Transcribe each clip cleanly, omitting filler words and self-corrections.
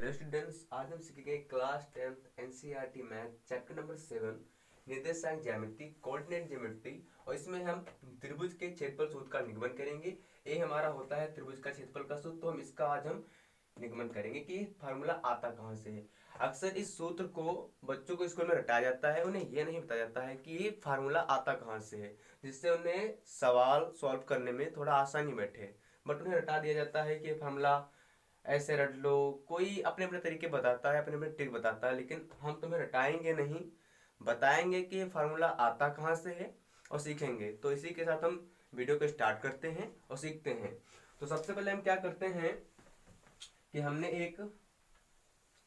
Hello students, आज हम सीखेंगे class 10th NCERT math chapter number 7 निर्देशांक ज्यामिति कोऑर्डिनेट ज्योमेट्री। और इसमें हम त्रिभुज के क्षेत्रफल सूत्र का निगमन करेंगे। ये हमारा होता है त्रिभुज का क्षेत्रफल का सूत्र, तो हम इसका आज हम निगमन करेंगे कि फार्मूला आता कहाँ से है। अक्सर इस सूत्र को बच्चों को स्कूल में रटाया जाता है, उन्हें यह नहीं बताया जाता है कि ये फार्मूला आता कहाँ से है, जिससे उन्हें सवाल सॉल्व करने में थोड़ा आसानी बैठे। बट उन्हें रटा दिया जाता है कि फार्मूला ऐसे रट लो। कोई अपने अपने तरीके बताता है, अपने अपने ट्रिक बताता है, लेकिन हम तुम्हें रटाएंगे नहीं, बताएंगे कि ये फार्मूला आता कहाँ से है और सीखेंगे। तो इसी के साथ हम वीडियो को स्टार्ट करते हैं और सीखते हैं। तो सबसे पहले हम क्या करते हैं कि हमने एक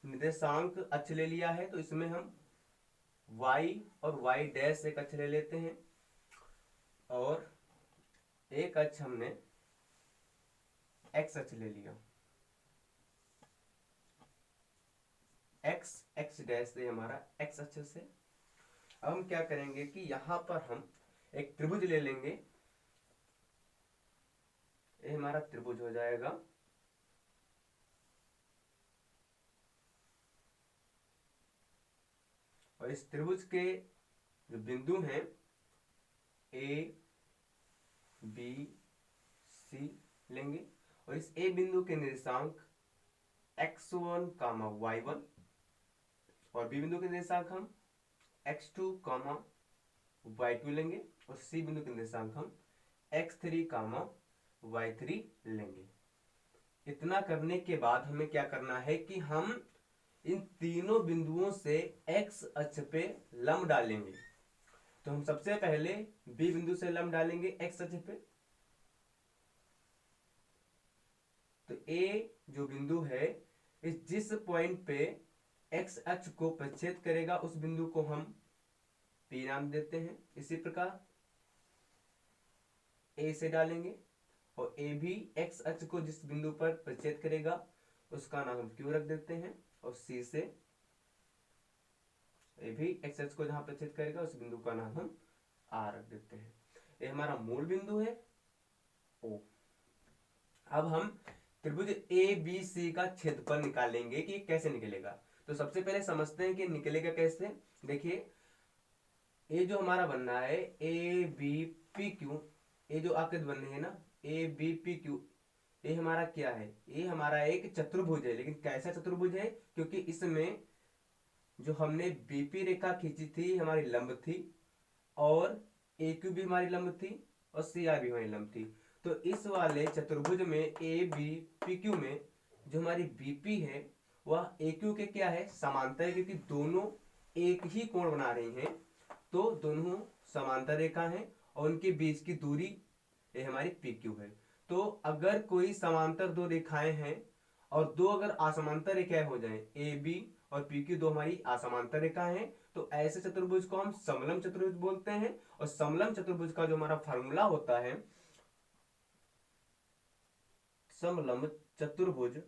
निर्देशांक अक्ष ले लिया है, तो इसमें हम y और y डैश एक अक्ष ले लेते हैं और एक अक्ष हमने x अक्ष ले लिया। x डैश से हमारा x अक्ष से। अब हम क्या करेंगे कि यहां पर हम एक त्रिभुज ले लेंगे। ये हमारा त्रिभुज हो जाएगा। और इस त्रिभुज के जो बिंदु हैं a b c लेंगे और इस a बिंदु के निर्देशांक x1 y1 और b बिंदु के निर्देशांक हम x2 y2 लेंगे और c बिंदु के निर्देशांक हम x3 y3 लेंगे। इतना करने के बाद हमें क्या करना है कि हम इन तीनों बिंदुओं से x अक्ष पे लंब डालेंगे। तो हम सबसे पहले b बिंदु से लंब डालेंगे x अक्ष पे। तो a जो बिंदु है, इस जिस पॉइंट पे x अक्ष को प्रच्छेद करेगा उस बिंदु को हम P नाम देते हैं। इसी प्रकार A से डालेंगे और A भी x अक्ष को जिस बिंदु पर प्रच्छेद करेगा उसका नाम हम Q रख देते हैं और C से A भी x अक्ष को जहां प्रच्छेद करेगा उस बिंदु का नाम हम R रख देते हैं। ये हमारा मूल बिंदु है O। अब हम त्रिभुज ABC का क्षेत्रफल निकालेंगे कि कैसे निकलेगा। तो सबसे पहले समझते हैं कि निकलेगा कैसे। देखिए, ये जो हमारा बनना है ABPQ, ये जो आकृति बन रही है ना ABPQ, ये हमारा क्या है? ये हमारा एक चतुर्भुज है। लेकिन कैसा चतुर्भुज है? क्योंकि इसमें जो हमने BP रेखा खींची थी हमारी लंब थी और AQ भी हमारी लंब थी और CR भी हमारी लंब थी। तो इस वाले चतुर्भुज में ABPQ में जो हमारी BP है वह AQ के क्या है? समांतर है, क्योंकि दोनों एक ही कोण बना रही हैं। तो दोनों समांतर रेखा हैं और उनके बीच की दूरी ये हमारी PQ है। तो अगर कोई समांतर दो रेखाएं हैं और दो अगर असमांतर रेखाएं हो जाएं, AB और PQ दो हमारी असमांतर रेखाएं हैं, तो ऐसे चतुर्भुज को हम समलंब चतुर्भुज बोलते हैं। और समलंब चतुर्भुज का जो हमारा फार्मूला होता है, समलंब चतुर्भुज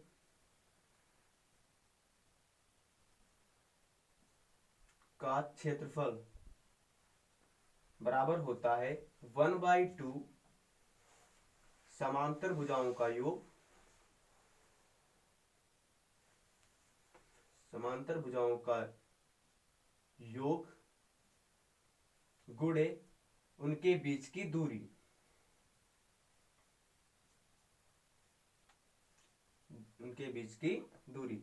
का क्षेत्रफल बराबर होता है 1/2 समांतर भुजाओं का योग, समांतर भुजाओं का योग गुणे उनके बीच की दूरी। उनके बीच की दूरी।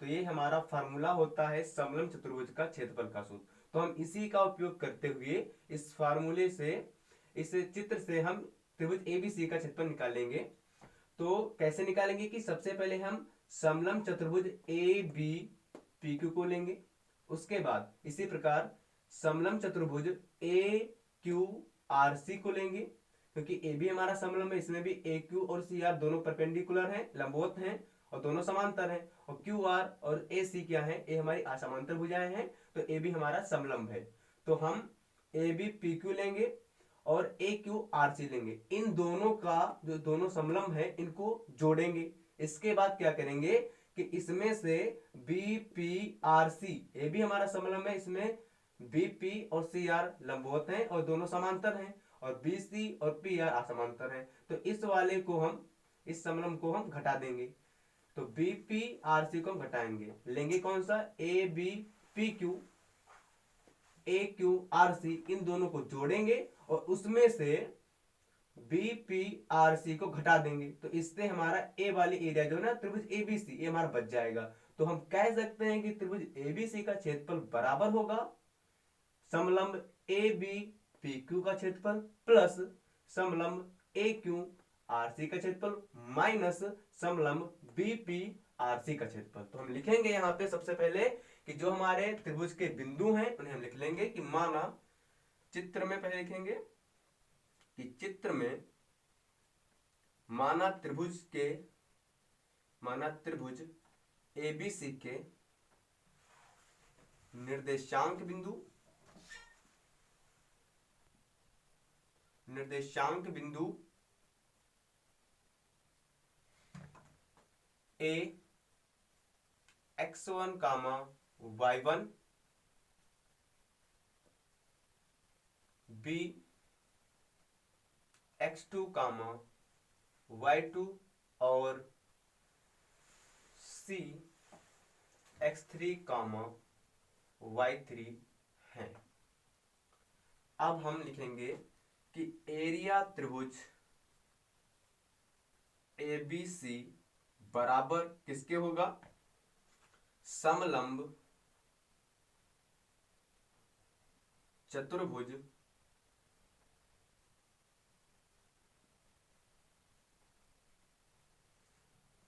तो ये हमारा फार्मूला होता है समलंब चतुर्भुज का क्षेत्रफल का सूत्र। तो हम इसी का उपयोग करते हुए इस फार्मूले से, इस चित्र से हम त्रिभुज ABC का क्षेत्रफल निकालेंगे। तो कैसे निकालेंगे कि सबसे पहले हम समलंब चतुर्भुज ABPQ को लेंगे। उसके बाद इसी प्रकार समलंब चतुर्भुज AQRC को लेंगे, क्योंकि AB हमारा समलंब है, इसमें भी AQ और CR दोनों परपेंडिकुलर हैं, लंबवत हैं और दोनों समांतर हैं। और QR और AC क्या है? ये हमारी असमांतर भुजाएं हैं। तो AB हमारा समलंब है। तो हम ABPQ लेंगे और AQRC लेंगे। इन दोनों का जो दोनों समलंब है इनको जोड़ेंगे। इसके बाद क्या करेंगे कि इसमें से BPRC, ये भी हमारा समलंब है, इसमें BP और CR लंबवत हैं और दोनों समांतर हैं और BC और PR असमांतर हैं। तो इस वाले को हम, इस समलंब को हम घटा देंगे। तो बीपी आरसी को हम घटाएंगे, लेंगे कौन सा, A B P Q, A Q R C, इन दोनों को जोड़ेंगे और उसमें से बीपी आर सी को घटा देंगे। तो इससे हमारा ए वाली एरिया जो है ना त्रिभुज एबीसी, ये हमारा बच जाएगा। तो हम कह सकते हैं कि त्रिभुज एबीसी का क्षेत्रफल बराबर होगा समलंब ए बी पी क्यू का क्षेत्रफल प्लस समलंब ए क्यू आर सी का क्षेत्रफल माइनस समलंब बीपी आर सी का क्षेत्रफल। तो हम लिखेंगे यहाँ पे सबसे पहले कि जो हमारे त्रिभुज के बिंदु हैं उन्हें हम लिख लेंगे कि माना चित्र में, पहले लिखेंगे कि चित्र में माना त्रिभुज एबीसी के निर्देशांक बिंदु ए x1 कामा y1, बी x2 कामा y2 और सी x3 कामा y3 है। अब हम लिखेंगे कि एरिया त्रिभुज एबीसी बराबर किसके होगा, समलंब चतुर्भुज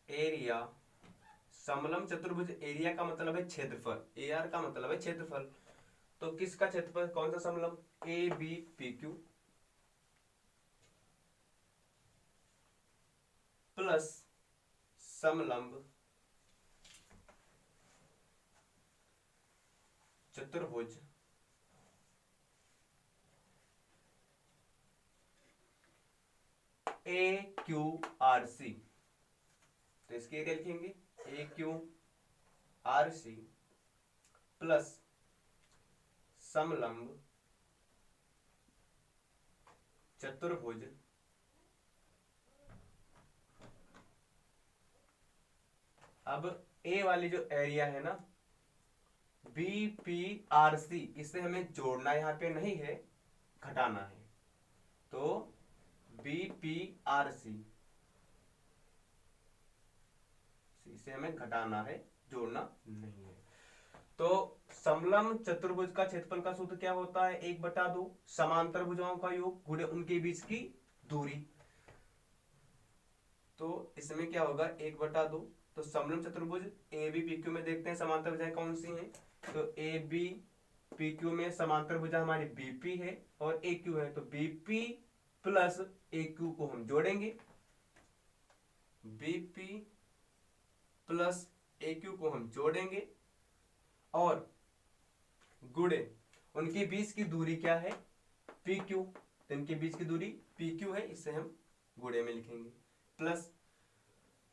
एरिया, समलंब चतुर्भुज एरिया का मतलब है क्षेत्रफल, एआर का मतलब है क्षेत्रफल। तो किसका क्षेत्रफल, कौन सा समलंब, A B P Q plus समलंब चतुर्भुज ए क्यू आर सी। तो इसके एरिया लिखेंगे A Q R C plus समलंब चतुर्भुज अब ए वाली जो एरिया है ना BPRC, इसे हमें जोड़ना यहाँ पे नहीं है, घटाना है। तो BPRC इसे हमें घटाना है, जोड़ना नहीं है। तो समलंब चतुर्भुज का क्षेत्रफल का सूत्र क्या होता है, 1/2 समांतर भुजाओं का योग गुणे उनके बीच की दूरी। तो इसमें क्या होगा, 1/2। तो समलंब चतुर्भुज ए बी पी क्यू में देखते हैं समांतर भुजाएं कौन सी हैं। तो ए बी पी क्यू में समांतर भुजा हमारी बीपी है और ए क्यू है। तो बीपी प्लस ए क्यू को हम जोड़ेंगे, बीपी प्लस ए क्यू को हम जोड़ेंगे और गुणे उनके बीच की दूरी क्या है, पी क्यू। तो इनके बीच की दूरी पी क्यू है, इसे हम गुणे में लिखेंगे प्लस।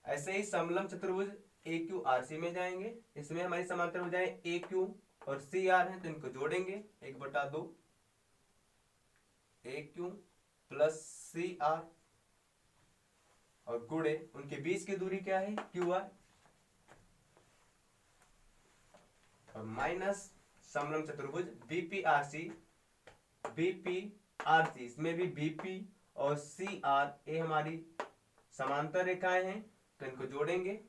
ऐसे ही समलंब चतुर्भुज ए क्यू आर सी में जाएंगे, इसमें हमारी समांतर हो जाए ए क्यू और सी आर है, तो इनको जोड़ेंगे 1/2 ए क्यू प्लस सी आर और गुणे उनके बीच की दूरी क्या है, क्यू आर और माइनस समलंब चतुर्भुज बीपीआरसी, इसमें भी बीपी और सी आर ए हमारी समांतर रेखाएं हैं, तो इनको जोड़ेंगे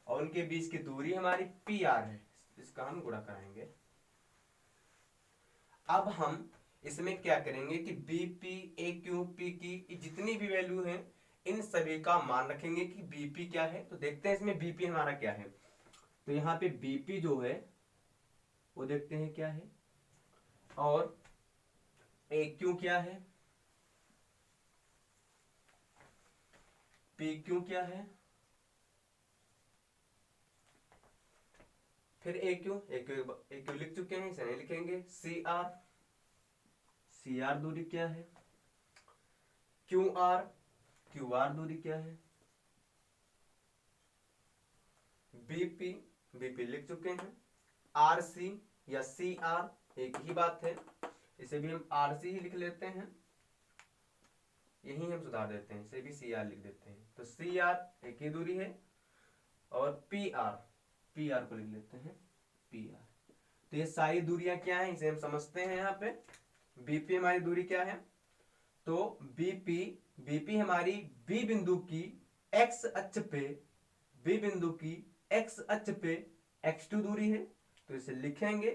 और उनके बीच की दूरी हमारी पी आर है, इसका हम गुणा कराएंगे। अब हम इसमें क्या करेंगे कि बीपी ए क्यू पी की जितनी भी वैल्यू है इन सभी का मान रखेंगे कि बीपी क्या है। तो देखते हैं इसमें बीपी हमारा क्या है। तो यहाँ पे बीपी जो है वो देखते हैं क्या है और ए क्यू क्या है, पी क्यू क्या है, फिर ए क्यू लिख चुके हैं, इसे नहीं लिखेंगे। सी आर दूरी क्या है, क्यू आर दूरी क्या है, बीपी लिख चुके हैं। आर सी या सी आर एक ही बात है, इसे भी हम आर सी ही लिख लेते हैं। यही हम सुधार देते हैं, इसे भी सी आर लिख देते हैं। तो सी आर एक ही दूरी है और पी आर को लिख लेते हैं पी आर। तो ये सारी दूरियां क्या है इसे हम समझते हैं। यहाँ पे बीपी हमारी दूरी क्या है, तो बीपी हमारी बी बिंदु की एक्स अक्ष पे, बी बिंदु की एक्स अक्ष पे x2 दूरी है। तो इसे लिखेंगे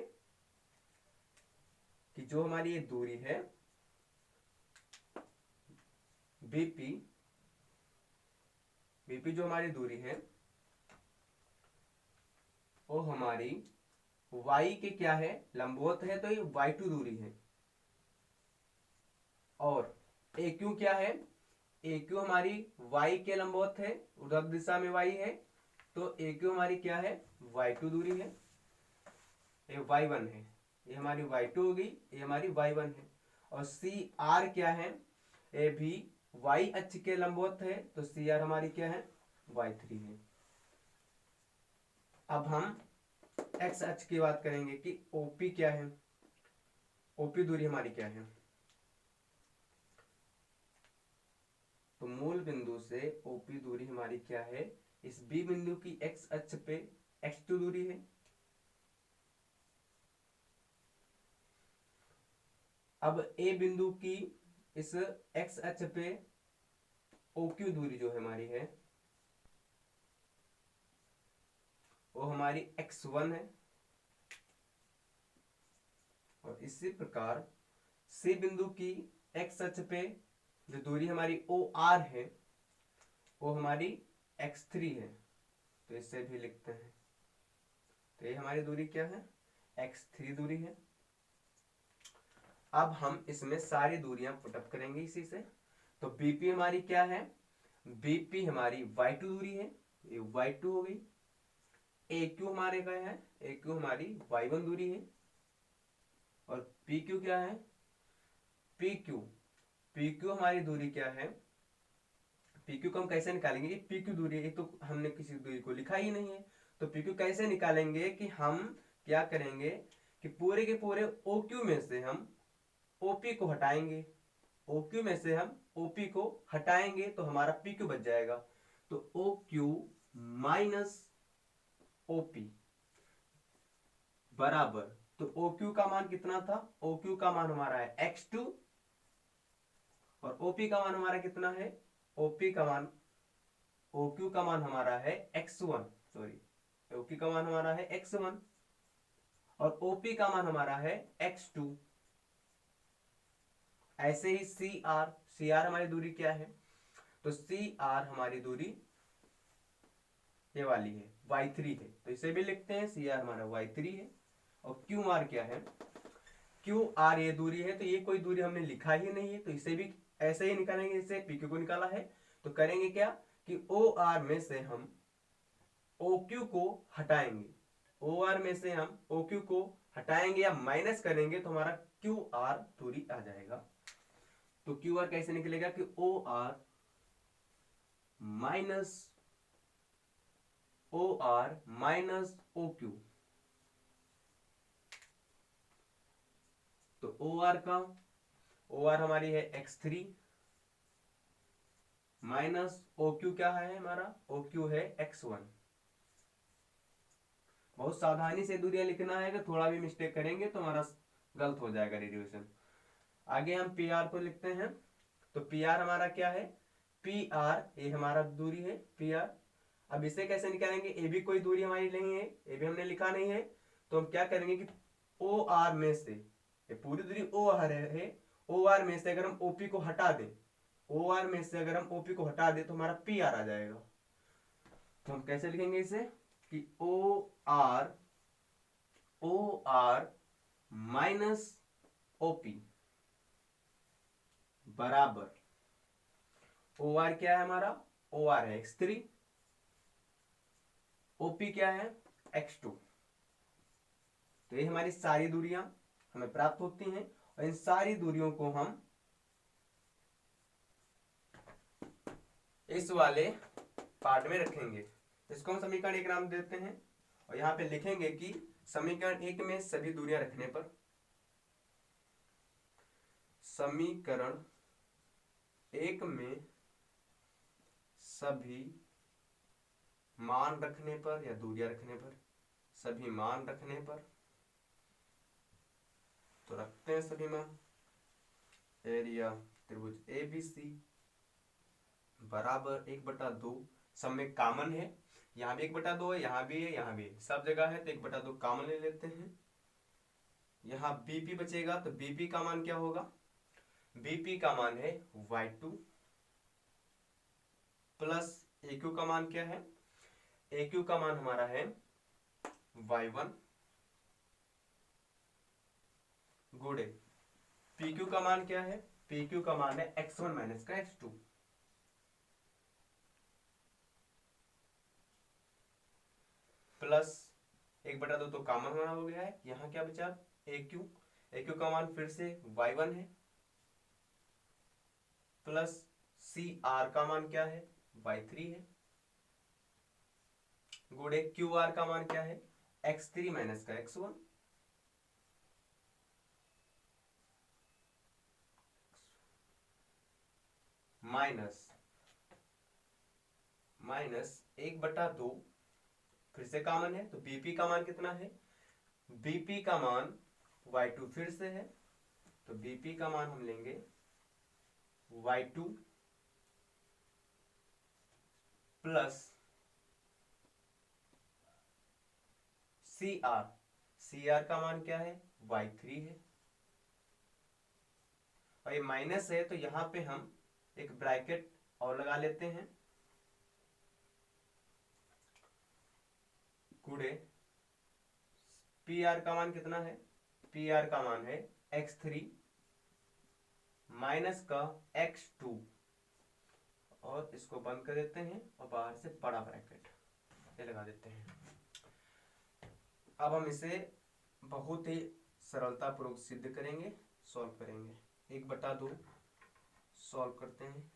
कि जो हमारी ये दूरी है बीपी जो हमारी दूरी है वो हमारी y के क्या है, लंबवत है, तो ये y2 दूरी है। और AQ क्या है, AQ हमारी y के लंबवत है, उधर दिशा में y है, तो AQ हमारी क्या है, y2 दूरी है। ये y1 है, ये हमारी y2 होगी, ये हमारी y1 है। और CR क्या है, ये भी y अक्ष के लंबवत है, तो CR हमारी क्या है, y3 है। अब हम x अक्ष की बात करेंगे कि OP क्या है, OP दूरी हमारी क्या है। तो मूल बिंदु से OP दूरी हमारी क्या है, इस B बिंदु की x अक्ष पे x2 दूरी है। अब A बिंदु की इस x अक्ष पे OQ दूरी जो हमारी है वो हमारी x1 है। और इसी प्रकार C बिंदु की x अक्ष पे जो दूरी हमारी OR है वो हमारी x3 है। तो इसे भी लिखते हैं, तो ये हमारी दूरी क्या है, x3 दूरी है। अब हम इसमें सारी दूरियां पुटअप करेंगे इसी से। तो BP हमारी क्या है, BP हमारी y2 दूरी है, ये y2 हो गई। AQ हमारे क्या है, AQ हमारी y1 दूरी है। और PQ क्या है, PQ हमारी दूरी क्या है, PQ को हम कैसे निकालेंगे, PQ दूरी है, तो हमने किसी दूरी को लिखा ही नहीं है। तो PQ कैसे निकालेंगे कि हम क्या करेंगे कि पूरे के पूरे OQ में से हम OP को हटाएंगे, OQ में से हम OP को हटाएंगे तो हमारा PQ बच जाएगा। तो OQ माइनस OP बराबर, तो OQ का मान कितना था, OQ का मान हमारा है x2 और OP का मान हमारा कितना है, OQ का मान हमारा है x1, सॉरी OQ का मान हमारा है x1 और OP का मान हमारा है x2। ऐसे ही CR हमारी दूरी क्या है, तो CR हमारी दूरी ये वाली है y3 है, तो इसे भी लिखते हैं, CR हमारा y3 है। और QR क्या है, QR ये दूरी है, तो ये कोई दूरी हमने लिखा ही नहीं है, तो इसे भी ऐसे ही निकालेंगे। इसे PQ को निकाला है तो करेंगे क्या कि OR में से हम OQ को हटाएंगे, OR में से हम OQ को हटाएंगे या माइनस करेंगे तो हमारा QR दूरी आ जाएगा। तो QR कैसे निकलेगा कि OR माइनस OQ। तो OR हमारी है x3 माइनस OQ क्या है हमारा, OQ है x1। बहुत सावधानी से दूरियां लिखना है, कि थोड़ा भी मिस्टेक करेंगे तो हमारा गलत हो जाएगा डेरिवेशन। आगे हम PR को लिखते हैं। तो PR हमारा क्या है, PR ये हमारा दूरी है PR। अब इसे कैसे निकालेंगे, ये भी कोई दूरी हमारी नहीं है, ये भी हमने लिखा नहीं है, तो हम क्या करेंगे कि OR में से, ये पूरी दूरी OR है, OR में से अगर हम OP को हटा दें, OR में से अगर हम OP को हटा दें तो हमारा PR आ जाएगा। तो हम कैसे लिखेंगे इसे कि OR माइनस OP बराबर, OR क्या है हमारा, OR है x3, OP क्या है x2। तो ये हमारी सारी दूरियां हमें प्राप्त होती हैं और इन सारी दूरियों को हम इस वाले पार्ट में रखेंगे। इसको हम समीकरण 1 नाम देते हैं और यहाँ पे लिखेंगे कि समीकरण 1 में सभी दूरियां रखने पर, समीकरण एक में सभी मान रखने पर या दूरियां रखने पर, सभी मान रखने पर, तो रखते हैं सभी मान। एरिया त्रिभुज ए बी सी बराबर 1/2, सब में कॉमन है, यहाँ भी 1/2 है, यहाँ भी है, यहाँ भी है, सब जगह है, तो 1/2 कॉमन ले लेते हैं। यहाँ बीपी बचेगा, तो बीपी का मान क्या होगा? बीपी का मान है y2 प्लस AQ का मान क्या है? AQ का मान हमारा है y1 गुणे PQ का मान क्या है? PQ का मान है x1 माइनस का x2 प्लस 1/2 तो कॉमन होना हो गया है। यहाँ क्या बचा? AQ का मान फिर से y1 है प्लस CR का मान क्या है? y3 है गुणे QR का मान क्या है? x3 माइनस का x1 माइनस 1/2 फिर से कॉमन है, तो बीपी का मान कितना है? बीपी का मान y2 फिर से है, तो बीपी का मान हम लेंगे y2 प्लस CR का मान क्या है? y3 है, और ये माइनस है तो यहां पे हम एक ब्रैकेट और लगा लेते हैं गुणे PR का मान कितना है? PR का मान है x3 माइनस का x2, और इसको बंद कर देते हैं और बाहर से बड़ा ब्रैकेट ये लगा देते हैं। अब हम इसे बहुत ही सरलतापूर्वक सिद्ध करेंगे, सॉल्व करेंगे। 1/2 सॉल्व करते हैं,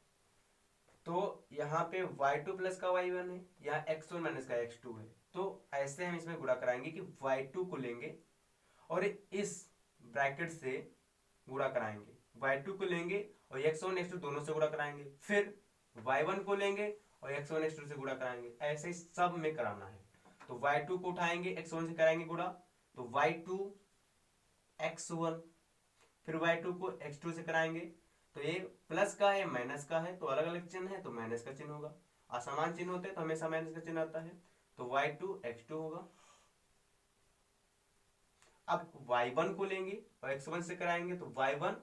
तो यहाँ पे y2 प्लस का y1 है, यहाँ x1 माइनस का x2 है, तो ऐसे हम इसमें गुणा कराएंगे कि y2 को लेंगे और इस ब्रैकेट से गुणा कराएंगे, y2 को लेंगे और x1 x2 दोनों से गुणा कराएंगे, फिर y1 को लेंगे और x1 x2 से गुणा कराएंगे, ऐसे सब में कराना है। तो y2 को उठाएंगे, x1 से कराएंगे गुणा, तो y2 x1, फिर y2 को x2 से कराएंगे, तो ये प्लस का है माइनस का है, तो अलग अलग चिन्ह है तो माइनस का चिन्ह होगा, असमान चिन्ह होते हैं तो हमेशा माइनस का चिन्ह आता है, तो y2 x2 होगा। अब y1 को लेंगे और x1 से कराएंगे, तो y1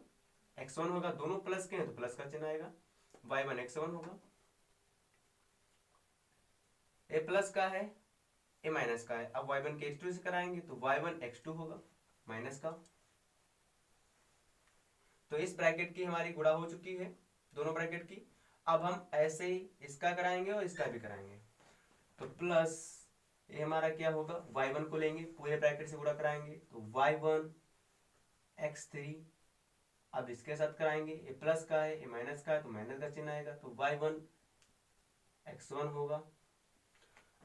x1 होगा, दोनों प्लस के हैं तो प्लस का चिन्ह आएगा, y1 x1 होगा। ए प्लस का है, ए माइनस का है, अब y1 के x2 से कराएंगे तो y1 x2 होगा माइनस का। तो इस ब्रैकेट की हमारी गुणा हो चुकी है, दोनों ब्रैकेट की। अब हम ऐसे ही इसका कराएंगे और इसका भी कराएंगे, तो प्लस ये हमारा क्या होगा? y1 को लेंगे, पूरे ब्रैकेट से गुणा कराएंगे, तो y1 x3, अब इसके साथ कराएंगे, ये प्लस का है, ये माइनस का है, तो माइनस का चिन्ह आएगा, तो y1 x1 होगा।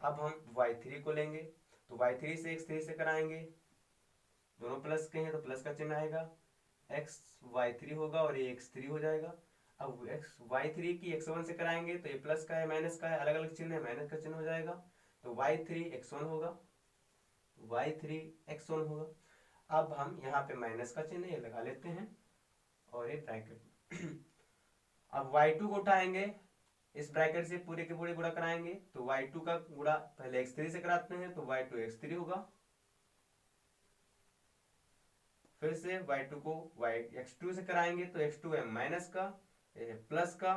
अब हम y3 को लेंगे, तो y3 से x3 से कराएंगे, दोनों प्लस के हैं तो प्लस का चिन्ह आएगा, y3 होगा और ये x3 हो जाएगा। अब y3 की x1 से कराएंगे, तो ये प्लस का है माइनस का है, अलग अलग चिन्ह है, माइनस का चिन्ह हो जाएगा, तो y3 x1 होगा, y3 x1 होगा। अब हम यहाँ पे माइनस का चिन्ह ये लगा लेते हैं और ये ब्रैकेट अब y2 को उठाएंगे, इस ब्रैकेट से पूरे के पूरे गुणा कराएंगे, तो y2 का गुणा पहले x3 से कराते हैं, तो y2 x3 होगा, फिर से y2 को x2 से कराएंगे, तो x2 है माइनस का, प्लस का,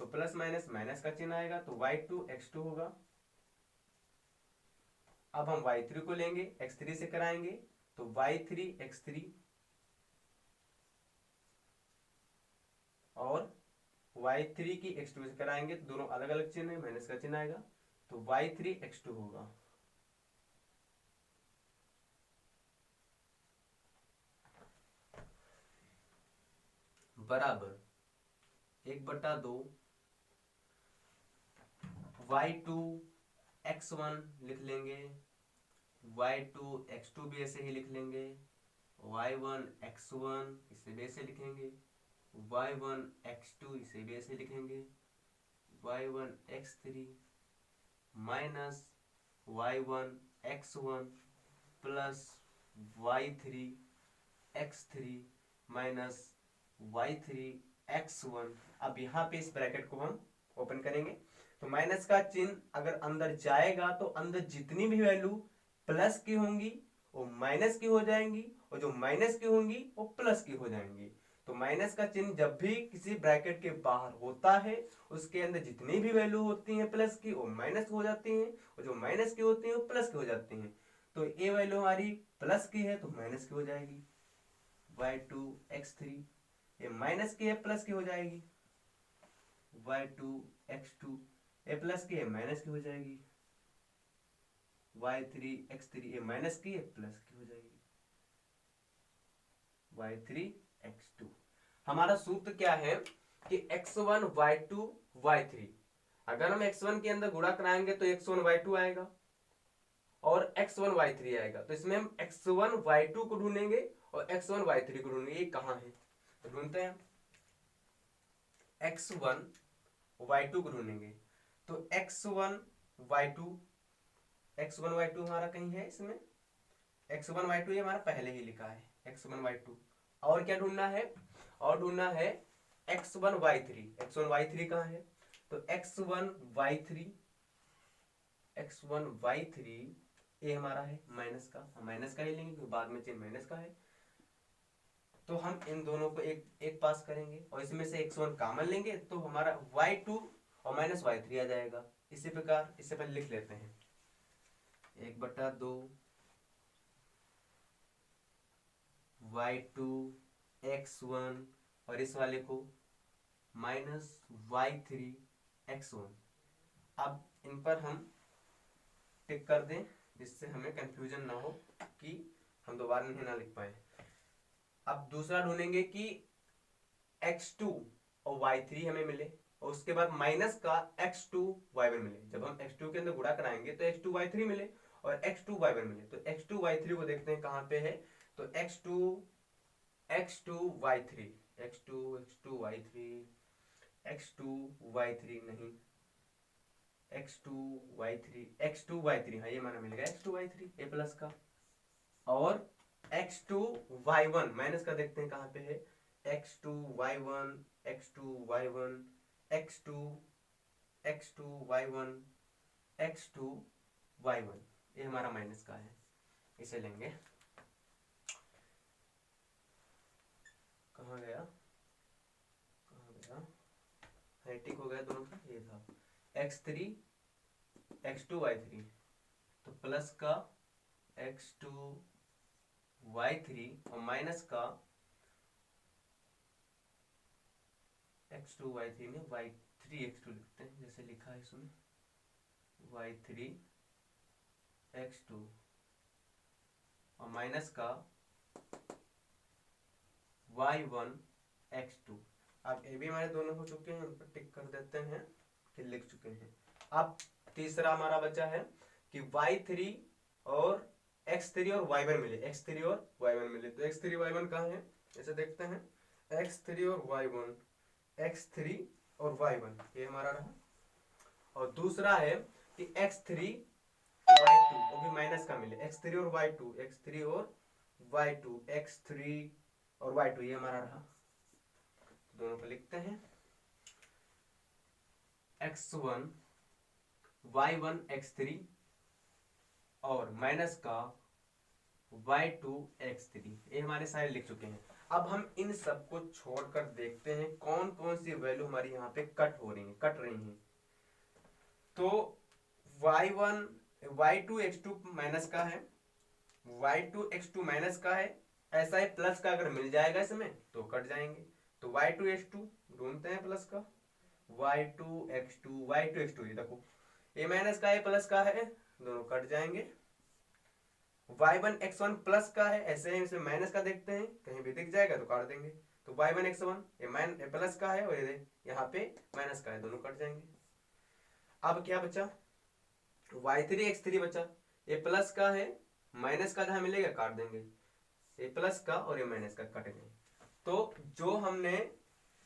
तो प्लस माइनस माइनस का चिन्ह आएगा, तो y2 x2 होगा। अब हम y3 को लेंगे, x3 से कराएंगे, तो y3 x3, और y3 की x2 से कराएंगे तो दोनों अलग अलग चिन्ह है, माइनस का चिन्ह आएगा, तो y3 x2 होगा। बराबर 1/2 y2 x1 लिख लेंगे, y2 x2 भी ऐसे ही लिख लेंगे, y1 x1 इसे भी ऐसे लिखेंगे, y1 x2, इसे भी ऐसे लिखेंगे y1 x3 minus y1 x1 plus y3 x3 minus y3 x1। अब यहाँ पे इस ब्रैकेट को हम ओपन करेंगे तो माइनस का चिन्ह अगर अंदर जाएगा तो अंदर जितनी भी वैल्यू प्लस की होंगी वो माइनस की हो जाएंगी और जो माइनस की होंगी वो प्लस की हो जाएंगी। तो माइनस का चिन्ह जब भी किसी ब्रैकेट के बाहर होता है उसके अंदर जितनी भी वैल्यू होती है प्लस की वो माइनस हो जाती हैं और जो माइनस की होती है वो प्लस की हो जाती हैं। तो ये वैल्यू हमारी प्लस की है तो माइनस की हो जाएगी y2 x3, ये माइनस की है प्लस की हो जाएगी y2 x2, ये प्लस की है माइनस की हो जाएगी y3 x3, ये माइनस की है प्लस की हो जाएगी y3 x2। हमारा सूत्र क्या है कि x1 y2 y3, अगर हम x1 के अंदर गुणा कराएंगे तो x1 y2 आएगा और x1 y3 आएगा। तो इसमें हम x1 y2 को ढूंढेंगे और x1 y3 को ढूंढेंगे। ये कहाँ है तो ढूंढते हैं, x1 y2 को ढूंढेंगे तो x1 y2 हमारा कहीं है इसमें, x1 y2 ये हमारा पहले ही लिखा है x1 y2। और क्या ढूंढना है, और ढूंढना है x1 y3 कहाँ है तो x1 y3 ये हमारा है माइनस का, हम माइनस का ही लेंगे क्योंकि बाद में चिन्ह माइनस का है। तो हम इन दोनों को एक पास करेंगे और इसमें से x1 कॉमन लेंगे तो हमारा y2 और माइनस y3 आ जाएगा। इसी प्रकार इससे पहले लिख लेते हैं 1/2 y2 x1 और इस वाले को माइनस y3 x1। अब इन पर हम टिक कर दें जिससे हमें कंफ्यूजन ना हो कि हम दोबारा नहीं ना लिख पाए। अब दूसरा ढूंढेंगे कि x2 और y3 हमें मिले और उसके बाद माइनस का x2 y1 मिले। जब हम x2 के अंदर गुणा कराएंगे तो x2 y3 मिले और x2 y1 मिले। तो x2 y3 को देखते हैं कहाँ पे है तो x2 y3 नहीं x2 y3 हाँ ये माना मिलेगा x2 y3 ए प्लस का। और x2 y1 माइनस का देखते हैं कहाँ पे है x2 y1 ये हमारा माइनस का है, इसे लेंगे। कहाँ गया टिक हो गया दोनों का, ये था x2 y3 तो प्लस का x2 y3 और माइनस का x2 y3 में y3 x2 लिखते हैं जैसे लिखा है इसमें y3 x2 और माइनस का y1 x2। अब ये भी हमारे दोनों हो चुके हैं, उन पर टिक कर देते हैं कि लिख चुके हैं। अब तीसरा हमारा बचा है कि y3 और x3 और y1 मिले, तो x3 y1 कहाँ है ऐसे देखते हैं x3 और y1 ये हमारा रहा। और दूसरा है कि x3 y2 वो भी माइनस का मिले, x3 और y2 ये हमारा रहा। दोनों को लिखते हैं x1 y1 x3 और माइनस का y2 x3 ये हमारे सारे लिख चुके हैं। अब हम इन सब को छोड़कर देखते हैं कौन कौन सी वैल्यू हमारी यहाँ पे कट रही हैं। तो y2 x2 माइनस का है, y2 x2 माइनस का है, ऐसा ही प्लस का अगर मिल जाएगा इसमें तो कट जाएंगे। तो y2 x2 ढूंढते हैं प्लस का y2 x2 ये देखो ये माइनस का है प्लस का है दोनों कट जाएंगे। y1 x1 प्लस का है, ऐसे ही इसे माइनस का देखते हैं कहीं भी दिख जाएगा तो काट देंगे। तो y1 x1 ये प्लस का है और ये यहाँ पे माइनस का है दोनों कट जाएंगे। अब क्या बचा y3 x3 बचा, ये प्लस का है माइनस का जहां मिलेगा काट देंगे, ये प्लस का और ये माइनस का कट गए। तो जो हमने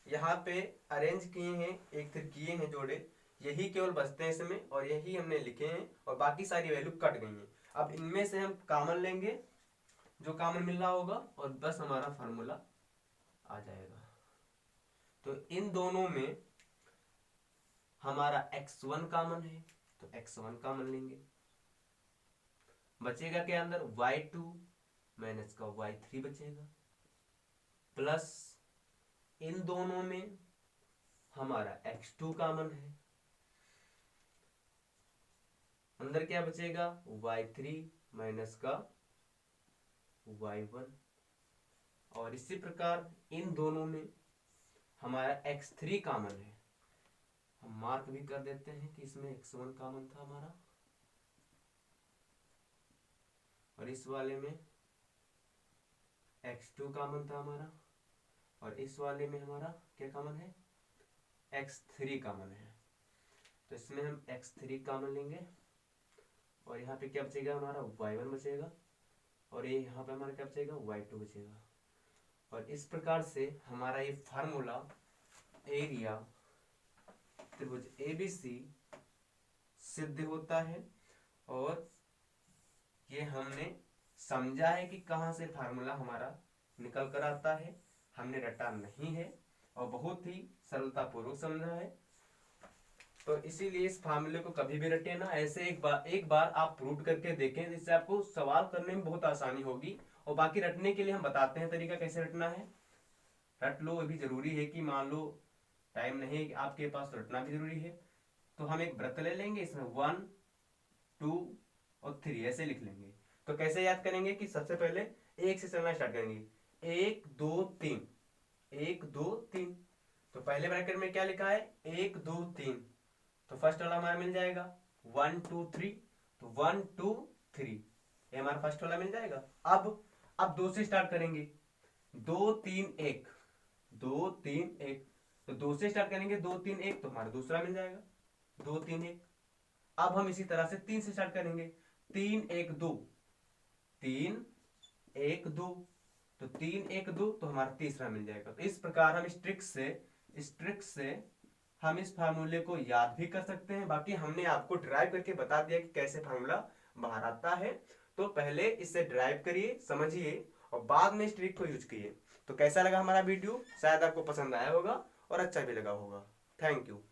यहाँ पे अरेंज किए हैं, एक फिर किए हैं जोड़े, यही केवल बचते हैं इसमें और यही हमने लिखे हैं और बाकी सारी वैल्यू कट गई हैं। अब इनमें से हम कॉमन लेंगे जो कॉमन मिल रहा होगा और बस हमारा फार्मूला आ जाएगा। तो इन दोनों में हमारा x1 कॉमन है तो x1 कॉमन लेंगे, बचेगा क्या अंदर y2 माइनस का y3 बचेगा, प्लस इन दोनों में हमारा x2 कॉमन है, अंदर क्या बचेगा y3 माइनस का y1, और इसी प्रकार इन दोनों में हमारा x3 कॉमन है। हम मार्क भी कर देते हैं कि इसमें x1 कॉमन था हमारा और इस वाले में x2 कॉमन था हमारा और इस वाले में हमारा क्या कॉमन है x3 कॉमन है। तो इसमें हम x3 कॉमन लेंगे और यहाँ पे क्या बचेगा हमारा y1 बचेगा और ये यहाँ पे हमारा क्या बचेगा y2 बचेगा। और इस प्रकार से हमारा ये फार्मूला एरिया त्रिभुज ABC सिद्ध होता है। और ये हमने समझा है कि कहाँ से फार्मूला हमारा निकल कर आता है, हमने रटा नहीं है और बहुत ही सरलतापूर्वक समझा है। तो इसीलिए इस फार्मूले को कभी भी रटे ना, ऐसे एक बार आप प्रूव करके देखें जिससे आपको सवाल करने में बहुत आसानी होगी। और बाकी रटने के लिए हम बताते हैं तरीका कैसे रटना है, रट लो। ये भी जरूरी है कि मान लो टाइम नहीं है आपके पास तो रटना भी जरूरी है। तो हम एक वृत्त ले लेंगे, इसमें 1 2 और 3 ऐसे लिख लेंगे। तो कैसे याद करेंगे कि सबसे पहले एक से चलना स्टार्ट करेंगे, 1 2 3 1 2 3। तो पहले ब्रैकेट में क्या लिखा है 1 2 3, तो फर्स्ट वाला हमारा मिल जाएगा 1 2 3, तो 1 2 3 ये हमारा फर्स्ट वाला मिल जाएगा। अब 2 से स्टार्ट करेंगे, 2 3 1 2 3 1, तो 2 से स्टार्ट करेंगे 2 3 1, तो हमारा दूसरा मिल जाएगा 2 3 1। अब हम इसी तरह से 3 से स्टार्ट करेंगे, 3 1 2 3 1 2, तो 3 1 2, तो हमारा तीसरा मिल जाएगा। तो इस प्रकार हम इस ट्रिक से हम इस फार्मूले को याद भी कर सकते हैं। बाकी हमने आपको ड्राइव करके बता दिया कि कैसे फार्मूला बाहर आता है। तो पहले इससे ड्राइव करिए, समझिए और बाद में इस ट्रिक को यूज कीजिए। तो कैसा लगा हमारा वीडियो, शायद आपको पसंद आया होगा और अच्छा भी लगा होगा। Thank you.